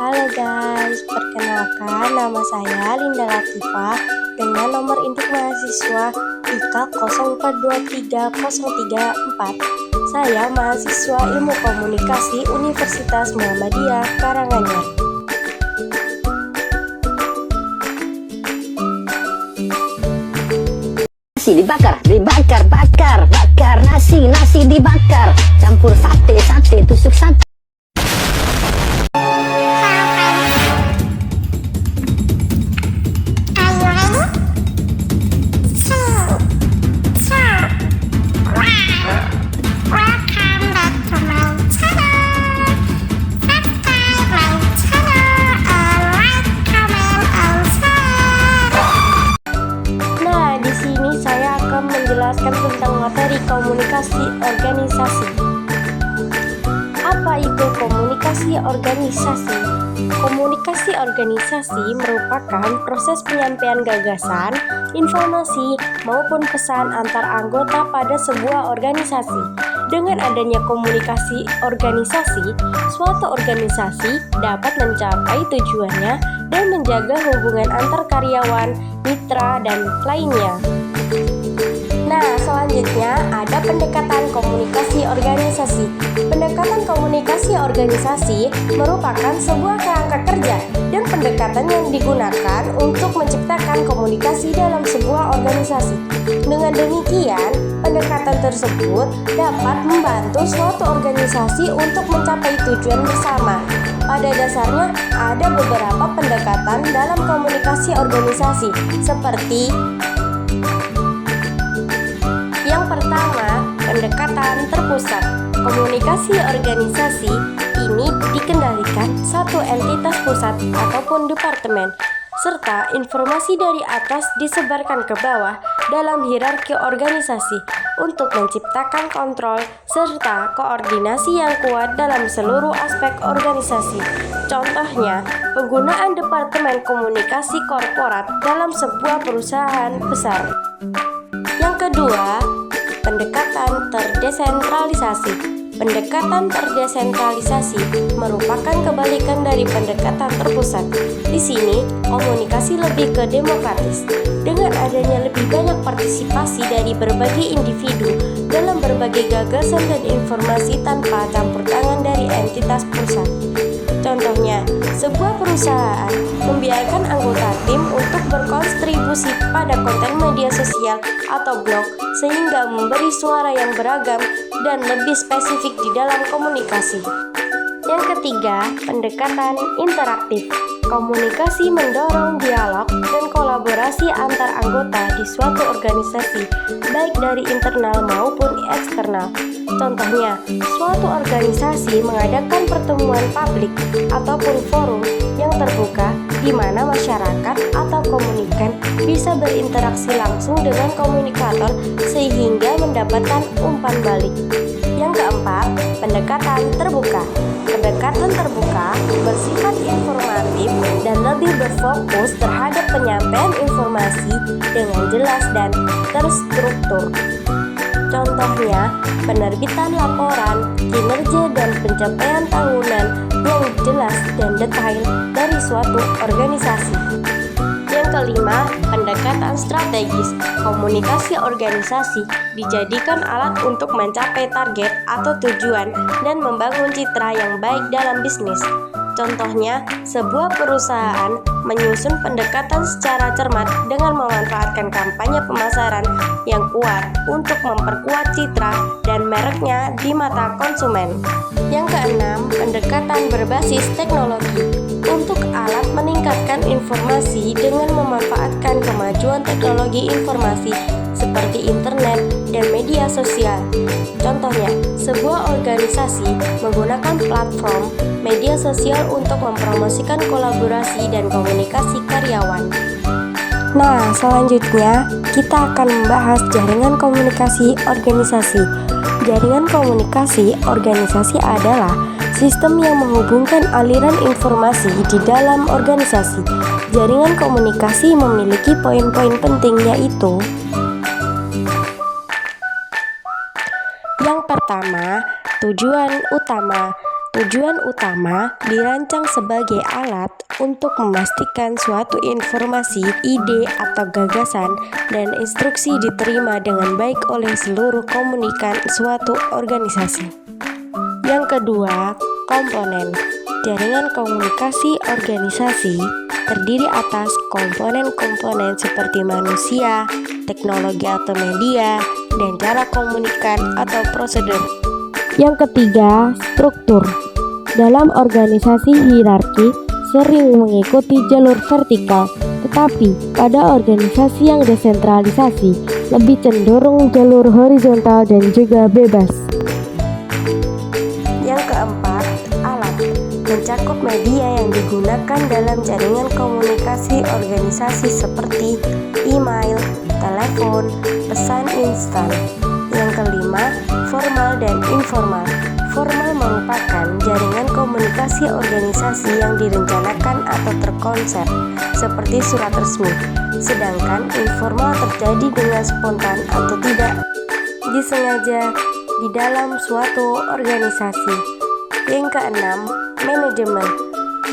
Halo guys, perkenalkan nama saya Linda Latifah dengan nomor induk mahasiswa IK 04230334. Saya mahasiswa Ilmu Komunikasi Universitas Muhammadiyah Karanganyar. Nasi bakar nasi dibakar, campur sate tusuk sate. Menjelaskan tentang materi komunikasi organisasi. Apa itu komunikasi organisasi? Komunikasi organisasi merupakan proses penyampaian gagasan, informasi, maupun pesan antar anggota pada sebuah organisasi. Dengan adanya komunikasi organisasi, suatu organisasi dapat mencapai tujuannya dan menjaga hubungan antar karyawan, mitra, dan lainnya. Nah, selanjutnya ada pendekatan komunikasi organisasi. Pendekatan komunikasi organisasi merupakan sebuah kerangka kerja dan pendekatan yang digunakan untuk menciptakan komunikasi dalam sebuah organisasi. Dengan demikian, pendekatan tersebut dapat membantu suatu organisasi untuk mencapai tujuan bersama. Pada dasarnya, ada beberapa pendekatan dalam komunikasi organisasi, seperti yang pertama, pendekatan terpusat. Komunikasi organisasi ini dikendalikan satu entitas pusat ataupun departemen, serta informasi dari atas disebarkan ke bawah dalam hierarki organisasi untuk menciptakan kontrol serta koordinasi yang kuat dalam seluruh aspek organisasi. Contohnya, penggunaan departemen komunikasi korporat dalam sebuah perusahaan besar. Yang kedua, pendekatan terdesentralisasi. Pendekatan terdesentralisasi merupakan kebalikan dari pendekatan terpusat. Di sini, komunikasi lebih ke demokratis. Dengan adanya lebih banyak partisipasi dari berbagai individu dalam berbagai gagasan dan informasi tanpa campur tangan dari entitas pusat. Contohnya, sebuah perusahaan membiarkan anggota tim untuk berkontribusi pada konten media sosial atau blog sehingga memberi suara yang beragam dan lebih spesifik di dalam komunikasi. Yang ketiga, pendekatan interaktif. Komunikasi mendorong dialog dan kolaborasi antar anggota di suatu organisasi, baik dari internal maupun eksternal. Contohnya, suatu organisasi mengadakan pertemuan publik ataupun forum yang terbuka di mana masyarakat atau komunikan bisa berinteraksi langsung dengan komunikator sehingga mendapatkan umpan balik. Yang keempat, pendekatan terbuka. Pendekatan terbuka bersifat informatif dan lebih berfokus terhadap penyampaian informasi dengan jelas dan terstruktur. Contohnya, penerbitan laporan, kinerja dan pencapaian tahunan yang jelas dan detail dari suatu organisasi. Yang kelima, pendekatan strategis. Komunikasi organisasi dijadikan alat untuk mencapai target atau tujuan dan membangun citra yang baik dalam bisnis. Contohnya, sebuah perusahaan menyusun pendekatan secara cermat dengan memanfaatkan kampanye pemasaran yang kuat untuk memperkuat citra dan mereknya di mata konsumen. Yang keenam, pendekatan berbasis teknologi. Untuk alat meningkatkan informasi dengan memanfaatkan kemajuan teknologi informasi seperti internet dan media sosial. Contohnya, sebuah organisasi menggunakan platform media sosial untuk mempromosikan kolaborasi dan komunikasi karyawan. Nah, selanjutnya kita akan membahas jaringan komunikasi organisasi. Jaringan komunikasi organisasi adalah sistem yang menghubungkan aliran informasi di dalam organisasi. Jaringan komunikasi memiliki poin-poin penting, yaitu yang pertama, tujuan utama. Tujuan utama dirancang sebagai alat untuk memastikan suatu informasi, ide, atau gagasan dan instruksi diterima dengan baik oleh seluruh komunikan suatu organisasi. Yang kedua, komponen. Jaringan komunikasi organisasi terdiri atas komponen-komponen seperti manusia, teknologi atau media, dan cara komunikan atau prosedur. Yang ketiga, struktur. Dalam organisasi hierarki sering mengikuti jalur vertikal, tetapi pada organisasi yang desentralisasi lebih cenderung jalur horizontal dan juga bebas. Yang keempat, alat. Mencakup media yang digunakan dalam jaringan komunikasi organisasi seperti email, telepon, pesan instan. Yang kelima, formal dan informal. Formal merupakan jaringan komunikasi organisasi yang direncanakan atau terkonsep, seperti surat resmi. Sedangkan informal terjadi dengan spontan atau tidak disengaja di dalam suatu organisasi. Yang keenam, manajemen.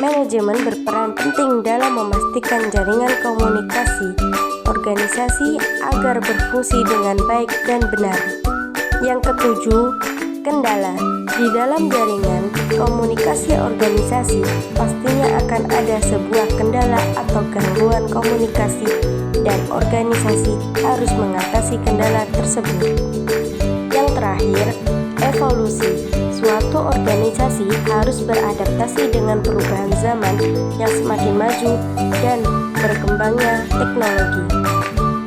Manajemen berperan penting dalam memastikan jaringan komunikasi organisasi agar berfungsi dengan baik dan benar. Yang ketujuh, kendala. Di dalam jaringan komunikasi organisasi pastinya akan ada sebuah kendala atau gangguan komunikasi dan organisasi harus mengatasi kendala tersebut. Yang terakhir, evolusi. Suatu organisasi harus beradaptasi dengan perubahan zaman yang semakin maju dan berkembangnya teknologi.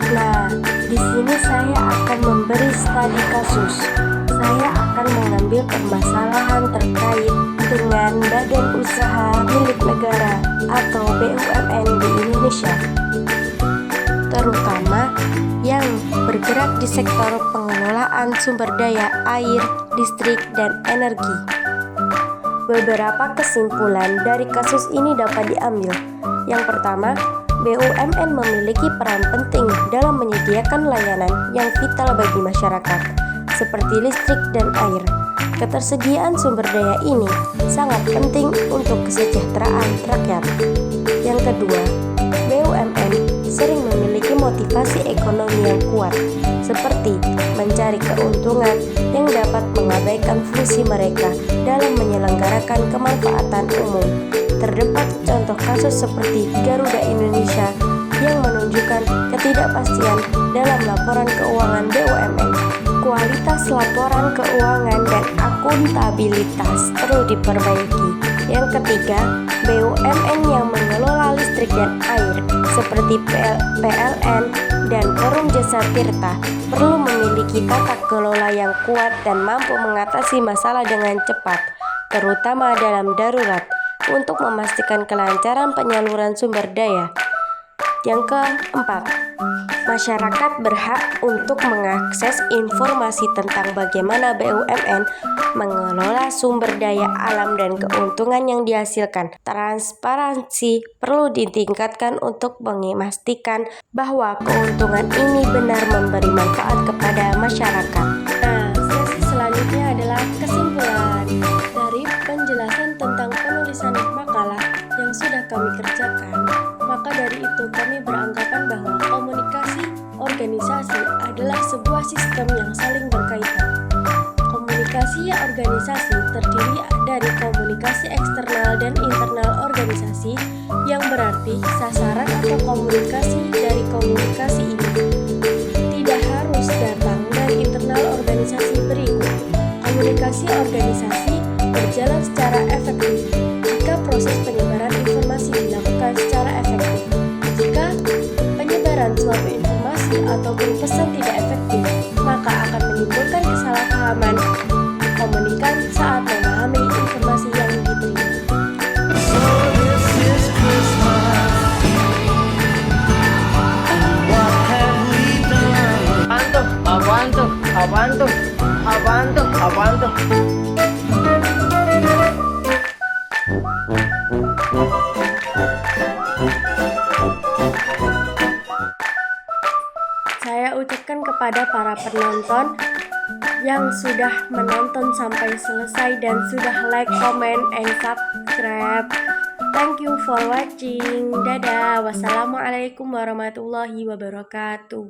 Nah, di sini saya akan memberi studi kasus. Saya akan mengambil permasalahan terkait dengan badan usaha milik negara atau BUMN di Indonesia, terutama yang bergerak di sektor pengelolaan sumber daya air, listrik, dan energi. Beberapa kesimpulan dari kasus ini dapat diambil. Yang pertama, BUMN memiliki peran penting dalam menyediakan layanan yang vital bagi masyarakat, seperti listrik dan air. Ketersediaan sumber daya ini sangat penting untuk kesejahteraan rakyat. Yang kedua, BUMN sering memiliki motivasi ekonomi yang kuat, seperti mencari keuntungan yang dapat mengabaikan fungsi mereka dalam menyelenggarakan kemanfaatan umum. Terdapat contoh kasus seperti Garuda Indonesia yang menunjukkan ketidakpastian dalam laporan keuangan BUMN. Kualitas laporan keuangan dan akuntabilitas perlu diperbaiki. Yang ketiga, BUMN yang mengelola listrik dan air seperti PLN dan Perum Jasa Tirta perlu memiliki tata kelola yang kuat dan mampu mengatasi masalah dengan cepat, terutama dalam darurat, untuk memastikan kelancaran penyaluran sumber daya. Yang keempat, masyarakat berhak untuk mengakses informasi tentang bagaimana BUMN mengelola sumber daya alam dan keuntungan yang dihasilkan. Transparansi perlu ditingkatkan untuk memastikan bahwa keuntungan ini benar memberi manfaat kepada masyarakat. Nah, sesi selanjutnya adalah kesimpulan dari penjelasan tentang penulisan makalah yang sudah kami kerjakan. Maka dari itu kami beranggapan bahwa komunikasi organisasi adalah sebuah sistem yang saling berkaitan. Komunikasi organisasi terdiri dari komunikasi eksternal dan internal organisasi, yang berarti sasaran atau komunikasi dari komunikasi ini tidak harus datang dari internal organisasi berikut. Komunikasi organisasi berjalan secara efektif jika proses penyebaran informasi dilakukan secara efektif. Jika penyebaran suatu informasi ataupun pesan tidak efektif, maka akan menimbulkan kesalahpahaman komunikan saat memahami informasi yang diterima. Apaan tuh? Saya ucapkan kepada para penonton yang sudah menonton sampai selesai dan sudah like, comment, and subscribe. Thank you for watching. Dadah. Wassalamualaikum warahmatullahi wabarakatuh.